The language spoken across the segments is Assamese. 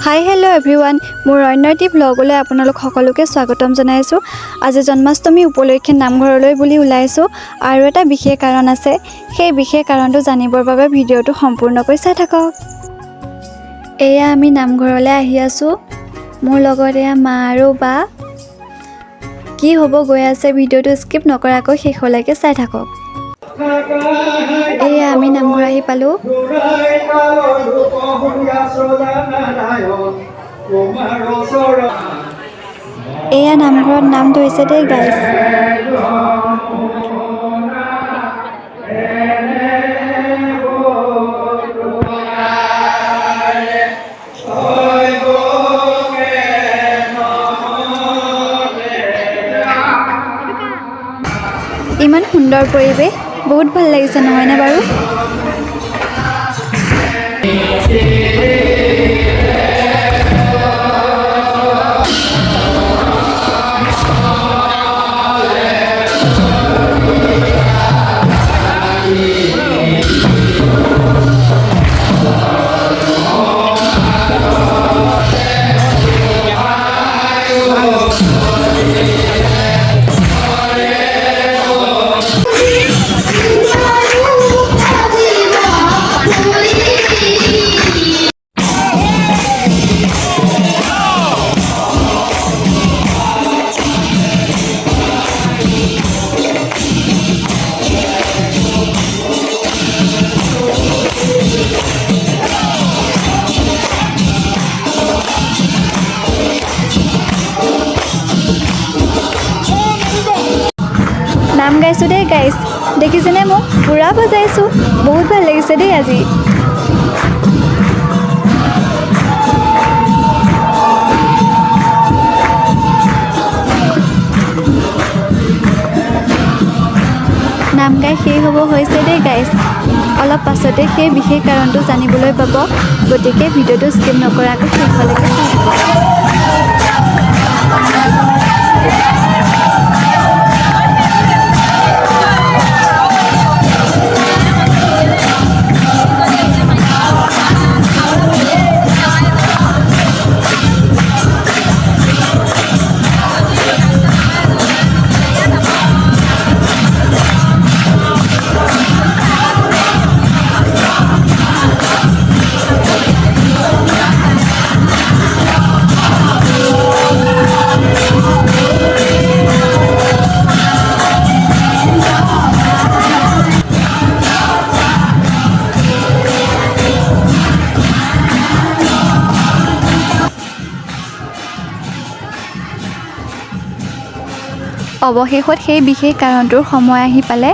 হাই হেল্ল' এভৰিৱান, মোৰ অন্য এটি ব্লগলৈ আপোনালোক সকলোকে স্বাগতম জনাইছোঁ। আজি জন্মাষ্টমী উপলক্ষে নামঘৰলৈ বুলি ওলাইছোঁ আৰু এটা বিশেষ কাৰণ আছে। সেই বিশেষ কাৰণটো জানিবৰ বাবে ভিডিঅ'টো সম্পূৰ্ণকৈ চাই থাকক। এয়া আমি নামঘৰলৈ আহি আছোঁ। মোৰ লগত এয়া মা আৰু বা। কি হ'ব গৈ আছে ভিডিঅ'টো স্কিপ নকৰাকৈ শেষলৈকে চাই থাকক। এয়া আমি নামঘৰ আহি পালোঁ। এয়া নামঘৰত নাম ধৰিছে দেই গাইজ। ইমান সুন্দৰ পৰিৱেশ, বহুত ভাল লাগিছে নহয়নে বাৰু? নাম গাইছোঁ দেই গাইজ, দেখিছেনে মোক পুৰা বজাইছোঁ, বহুত ভাল লাগিছে দেই আজি। নাম গাই শেষ হ'ব হৈছে দেই গাইজ। অলপ পাছতে সেই বিশেষ কাৰণটো জানিবলৈ পাব, গতিকে ভিডিঅ'টো স্কিপ নকৰাকৈ শেষলৈকে চাই থাকক। অৱশেষত সেই বিশেষ কাৰণটোৰ সময় আহি পালে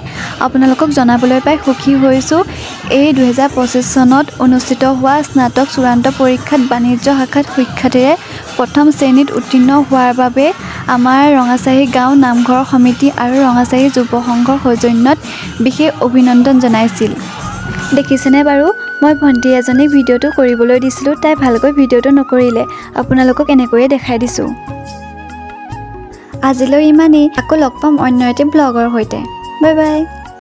আপোনালোকক জনাবলৈ পাই সুখী হৈছোঁ। এই 2025 চনত অনুষ্ঠিত হোৱা স্নাতক চূড়ান্ত পৰীক্ষাত বাণিজ্য শাখাত সুখ্যাতিৰে প্ৰথম শ্ৰেণীত উত্তীৰ্ণ হোৱাৰ বাবে আমাৰ ৰঙাচাহী গাঁও নামঘৰ সমিতি আৰু ৰঙাচাহী যুৱ সংঘৰ সৌজন্যত বিশেষ অভিনন্দন জনাইছিল। দেখিছেনে বাৰু, মই ভণ্টি এজনীক ভিডিঅ'টো কৰিবলৈ দিছিলোঁ, তাই ভালকৈ ভিডিঅ'টো নকৰিলে, আপোনালোকক এনেকৈয়ে দেখাই দিছোঁ। আজিলৈ ইমানেই, আকৌ লগ পাম অন্য এটি ব্লগৰ সৈতে। Bye bye.